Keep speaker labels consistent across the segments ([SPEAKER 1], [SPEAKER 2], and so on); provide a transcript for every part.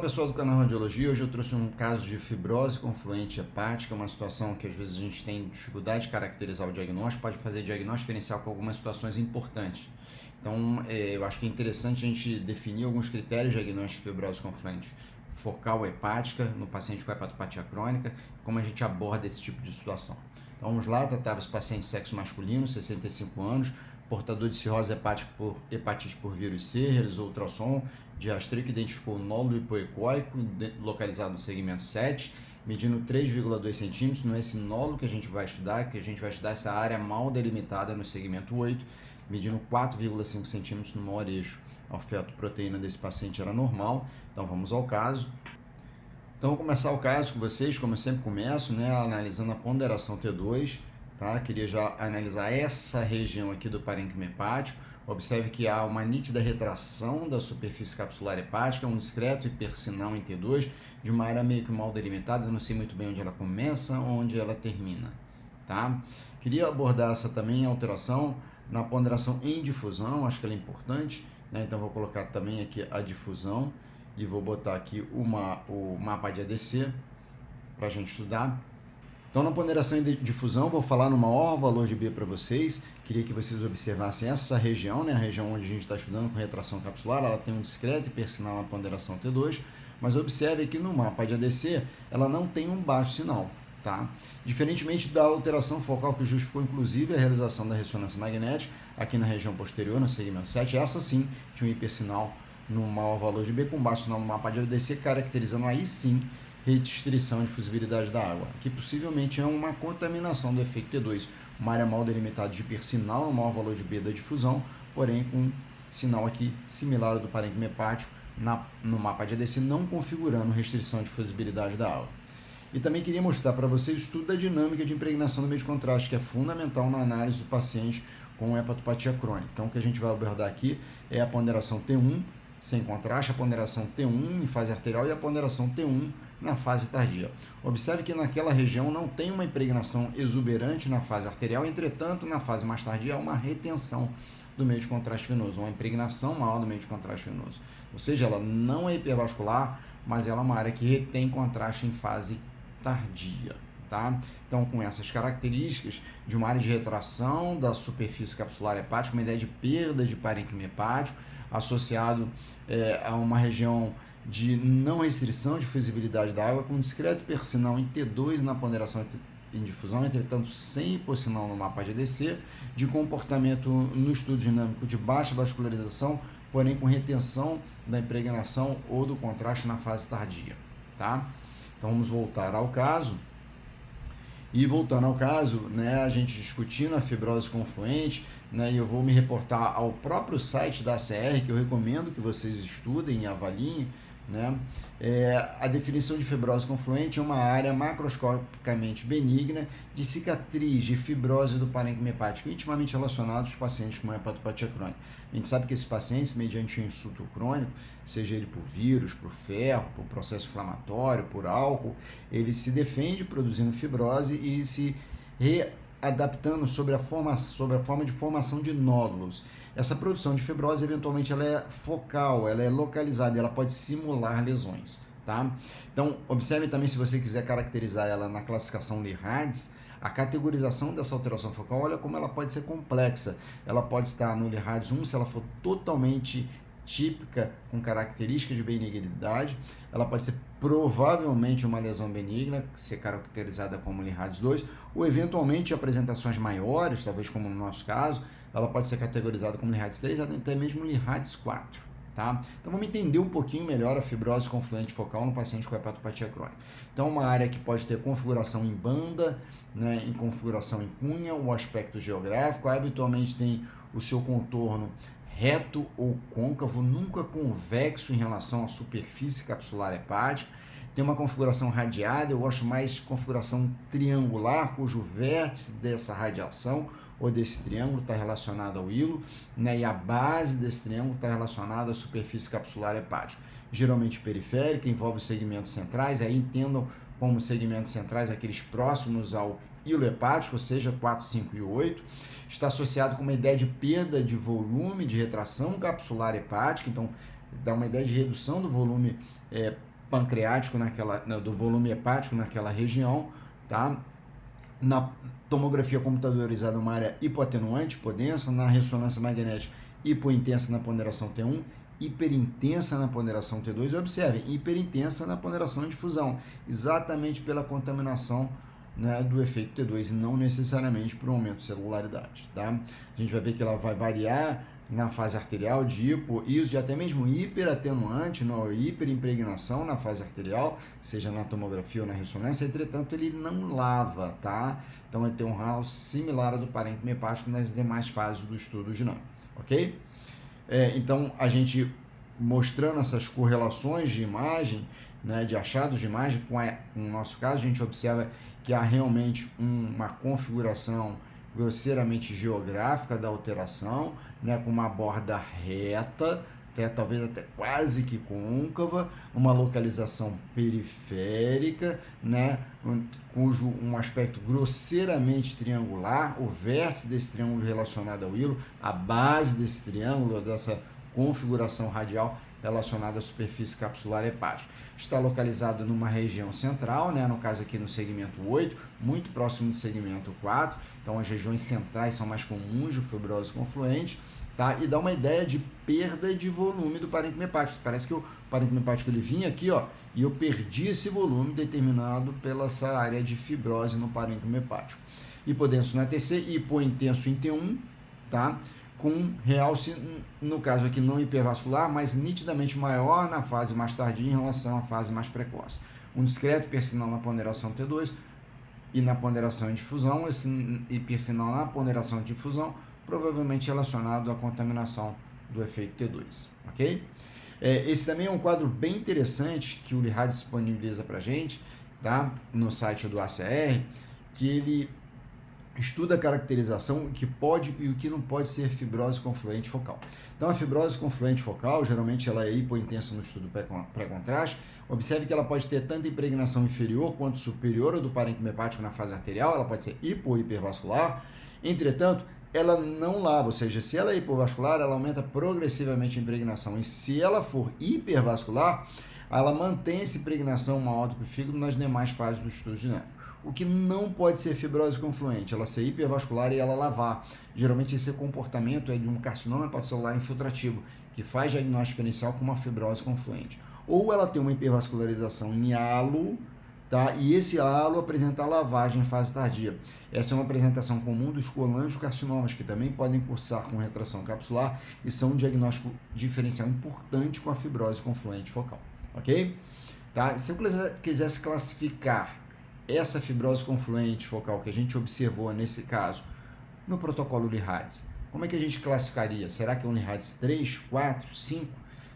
[SPEAKER 1] pessoal do canal Radiologia, hoje eu trouxe um caso de fibrose confluente hepática, uma situação que às vezes a gente tem dificuldade de caracterizar o diagnóstico, pode fazer diagnóstico diferencial com algumas situações importantes. Então, eu acho que é interessante a gente definir alguns critérios de diagnóstico de fibrose confluente focal hepática no paciente com hepatopatia crônica, como a gente aborda esse tipo de situação. Então, vamos lá, tratava esse paciente de sexo masculino, 65 anos, portador de cirrose hepática por hepatite por vírus C, realizou ultrassom diástrico, identificou o nódulo hipoecóico localizado no segmento 7, medindo 3,2 centímetros. Não é esse nódulo que a gente vai estudar, essa área mal delimitada no segmento 8, medindo 4,5 centímetros no maior eixo. A fetoproteína desse paciente era normal. Então vamos ao caso. Então, vou começar o caso com vocês, como eu sempre começo, né, analisando a ponderação T2, tá? Queria já analisar essa região aqui do parênquima hepático. Observe que há uma nítida retração da superfície capsular hepática, um discreto hipersinal em T2, de uma área meio que mal delimitada, eu não sei muito bem onde ela começa, onde ela termina, tá? Queria abordar essa também alteração na ponderação em difusão, acho que ela é importante, né? Então, vou colocar também aqui a difusão. E vou botar aqui o mapa de ADC para a gente estudar. Então, na ponderação de difusão, vou falar no maior valor de B para vocês. Queria que vocês observassem essa região, né? A região onde a gente está estudando com retração capsular. Ela tem um discreto hipersinal na ponderação T2. Mas observe que no mapa de ADC, ela não tem um baixo sinal, tá? Diferentemente da alteração focal que justificou, inclusive, a realização da ressonância magnética, aqui na região posterior, no segmento 7, essa sim tinha um hipersinal no maior valor de B com baixo sinal no mapa de ADC, caracterizando aí sim restrição de fusibilidade da água, que possivelmente é uma contaminação do efeito T2, uma área mal delimitada de hipersinal no maior valor de B da difusão, porém com sinal aqui similar ao do parênquima hepático no mapa de ADC, não configurando restrição de fusibilidade da água. E também queria mostrar para vocês o estudo da dinâmica de impregnação do meio de contraste, que é fundamental na análise do paciente com hepatopatia crônica. Então, o que a gente vai abordar aqui é a ponderação T1 sem contraste, a ponderação T1 em fase arterial e a ponderação T1 na fase tardia. Observe que naquela região não tem uma impregnação exuberante na fase arterial, entretanto, na fase mais tardia há uma retenção do meio de contraste venoso, uma impregnação maior do meio de contraste venoso. Ou seja, ela não é hipervascular, mas ela é uma área que retém contraste em fase tardia. Tá? Então, com essas características de uma área de retração da superfície capsular hepática, uma ideia de perda de parênquima hepático, associado a uma região de não restrição de fusibilidade da água, com discreto hipersinal em T2 na ponderação em difusão, entretanto sem hipossinal no mapa de ADC, de comportamento no estudo dinâmico de baixa vascularização, porém com retenção da impregnação ou do contraste na fase tardia. Tá? Então, vamos voltar ao caso. E voltando ao caso, né, a gente discutindo a fibrose confluente, né, e eu vou me reportar ao próprio site da ACR, que eu recomendo que vocês estudem e avaliem, né? A definição de fibrose confluente é uma área macroscopicamente benigna de cicatriz de fibrose do parênquima hepático, intimamente relacionados aos pacientes com hepatopatia crônica. A gente sabe que esses pacientes, mediante um insulto crônico, seja ele por vírus, por ferro, por processo inflamatório, por álcool, ele se defende produzindo fibrose e se readaptando sobre a forma de formação de nódulos. Essa produção de fibrose, eventualmente, ela é focal, ela é localizada, ela pode simular lesões, tá? Então, observe também, se você quiser caracterizar ela na classificação Lee-Hades, a categorização dessa alteração focal, olha como ela pode ser complexa. Ela pode estar no Lee-Hades 1, se ela for totalmente típica, com características de benignidade. Ela pode ser provavelmente uma lesão benigna, ser caracterizada como Lee-Hades 2, ou eventualmente apresentações maiores, talvez como no nosso caso, ela pode ser categorizada como Lee-Hades 3, até mesmo Lee-Hades 4. Tá? Então, vamos entender um pouquinho melhor a fibrose confluente focal no paciente com hepatopatia crônica. Então, uma área que pode ter configuração em banda, né, em configuração em cunha, o aspecto geográfico, habitualmente tem o seu contorno reto ou côncavo, nunca convexo em relação à superfície capsular hepática. Tem uma configuração radiada, eu gosto mais de configuração triangular, cujo vértice dessa radiação ou desse triângulo está relacionado ao hilo, né, e a base desse triângulo está relacionada à superfície capsular hepática. Geralmente periférica, envolve os segmentos centrais, aí entendam como segmentos centrais aqueles próximos ao hilo hepático, ou seja, 4, 5 e 8. Está associado com uma ideia de perda de volume, de retração capsular hepática, então dá uma ideia de redução do volume pancreático do volume hepático naquela região, tá? Na tomografia computadorizada, uma área hipoatenuante, hipodensa, na ressonância magnética, hipointensa na ponderação T1, hiperintensa na ponderação T2, e observem, hiperintensa na ponderação de difusão, exatamente pela contaminação, né, do efeito T2 e não necessariamente por um aumento de celularidade, tá? A gente vai ver que ela vai variar na fase arterial de iso e até mesmo hiperatenuante, hiperimpregnação na fase arterial, seja na tomografia ou na ressonância, entretanto ele não lava, tá? Então ele tem um ralo similar ao do parênquima hepático nas demais fases do estudo dinâmico, ok? Então a gente mostrando essas correlações de imagem, né, de achados de imagem, com o nosso caso, a gente observa que há realmente uma configuração grosseiramente geográfica da alteração, né, com uma borda reta, talvez até quase que côncava, uma localização periférica, né, cujo um aspecto grosseiramente triangular, o vértice desse triângulo relacionado ao hilo, a base desse triângulo, dessa configuração radial relacionada à superfície capsular hepática. Está localizado numa região central, né, no caso aqui no segmento 8, muito próximo do segmento 4, então as regiões centrais são mais comuns de fibrose confluente, tá? E dá uma ideia de perda de volume do parênquima hepático. Parece que o parênquima hepático ele vinha aqui, ó, e eu perdi esse volume determinado pela essa área de fibrose no parênquima hepático. Hipodenso no ATC, hipointenso em T1, tá? Com realce, no caso aqui não hipervascular, mas nitidamente maior na fase mais tardia em relação à fase mais precoce. Um discreto hipersinal na ponderação T2 e na ponderação de difusão, esse hipersinal na ponderação de difusão, provavelmente relacionado à contaminação do efeito T2, ok? Esse também é um quadro bem interessante que o Lihard disponibiliza para a gente, tá? No site do ACR, que ele estuda a caracterização, o que pode e o que não pode ser fibrose confluente focal. Então, a fibrose confluente focal, geralmente ela é hipointensa no estudo pré-contraste. Observe que ela pode ter tanto impregnação inferior quanto superior ao do parênquima hepático na fase arterial, ela pode ser hipo ou hipervascular. Entretanto, ela não lava, ou seja, se ela é hipovascular, ela aumenta progressivamente a impregnação. E se ela for hipervascular, ela mantém essa impregnação maior do que o fígado nas demais fases do estudo dinâmico. O que não pode ser fibrose confluente, ela ser hipervascular e ela lavar. Geralmente esse comportamento é de um carcinoma hepatocelular infiltrativo, que faz diagnóstico diferencial com uma fibrose confluente. Ou ela tem uma hipervascularização em halo, tá? E esse halo apresenta lavagem em fase tardia. Essa é uma apresentação comum dos colangiocarcinomas, que também podem cursar com retração capsular e são um diagnóstico diferencial importante com a fibrose confluente focal, ok? Tá? Se eu quisesse classificar essa fibrose confluente focal que a gente observou nesse caso no protocolo Lihard, como é que a gente classificaria? Será que é um Lihard 3, 4, 5?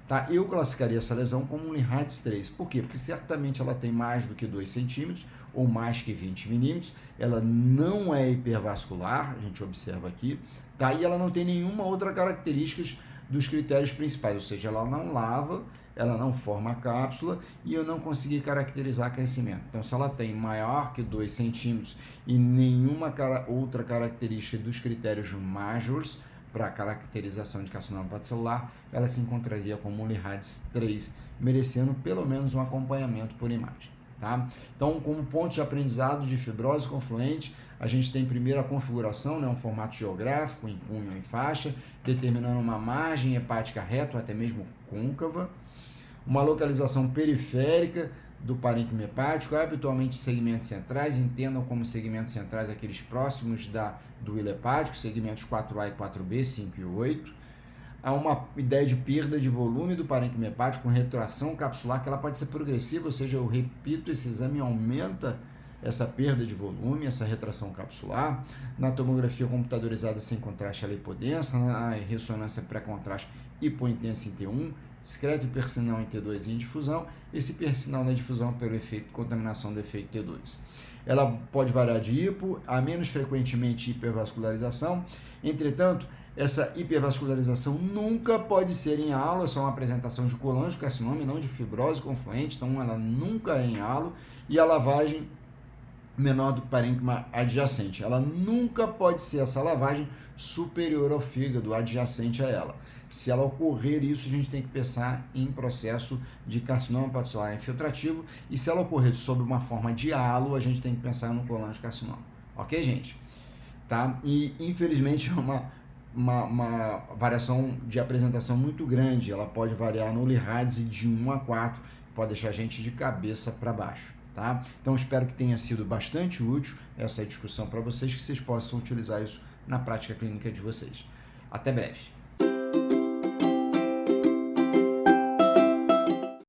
[SPEAKER 1] Tá? Eu classificaria essa lesão como um Lihard 3. Por quê? Porque certamente ela tem mais do que 2 centímetros ou mais que 20 milímetros. Ela não é hipervascular, a gente observa aqui. Tá? E ela não tem nenhuma outra característica dos critérios principais, ou seja, ela não lava, ela não forma cápsula e eu não consegui caracterizar crescimento. Então, se ela tem maior que 2 centímetros e nenhuma outra característica dos critérios majors para caracterização de carcinoma hepatocelular, ela se encontraria como um Lihard 3, merecendo pelo menos um acompanhamento por imagem. Tá? Então, como ponto de aprendizado de fibrose confluente, a gente tem primeiro a configuração, né, um formato geográfico, em cunho ou em faixa, determinando uma margem hepática reta ou até mesmo côncava, uma localização periférica do parênquima hepático, habitualmente segmentos centrais, entendam como segmentos centrais aqueles próximos do hilo hepático, segmentos 4A e 4B, 5 e 8. Há uma ideia de perda de volume do parênquima hepático com retração capsular, que ela pode ser progressiva, ou seja, eu repito, esse exame aumenta essa perda de volume, essa retração capsular. Na tomografia computadorizada sem contraste, ela é hipodensa, na ressonância pré-contraste, hipointensa em T1, discreto hipersinal em T2 e em difusão, esse hipersinal na difusão pelo efeito de contaminação do efeito T2. Ela pode variar de hipo a menos frequentemente hipervascularização, entretanto, essa hipervascularização nunca pode ser em halo, é só uma apresentação de colangiocarcinoma e não de fibrose confluente, então ela nunca é em halo, e a lavagem menor do que o parênquima adjacente. Ela nunca pode ser essa lavagem superior ao fígado adjacente a ela. Se ela ocorrer isso, a gente tem que pensar em processo de carcinoma hepatocelular infiltrativo, e se ela ocorrer sob uma forma de halo, a gente tem que pensar no colangiocarcinoma. Ok, gente? Tá? E infelizmente é uma variação de apresentação muito grande. Ela pode variar no Lee-Radze de 1 a 4, pode deixar a gente de cabeça para baixo. Tá? Então espero que tenha sido bastante útil essa discussão para vocês, que vocês possam utilizar isso na prática clínica de vocês. Até breve.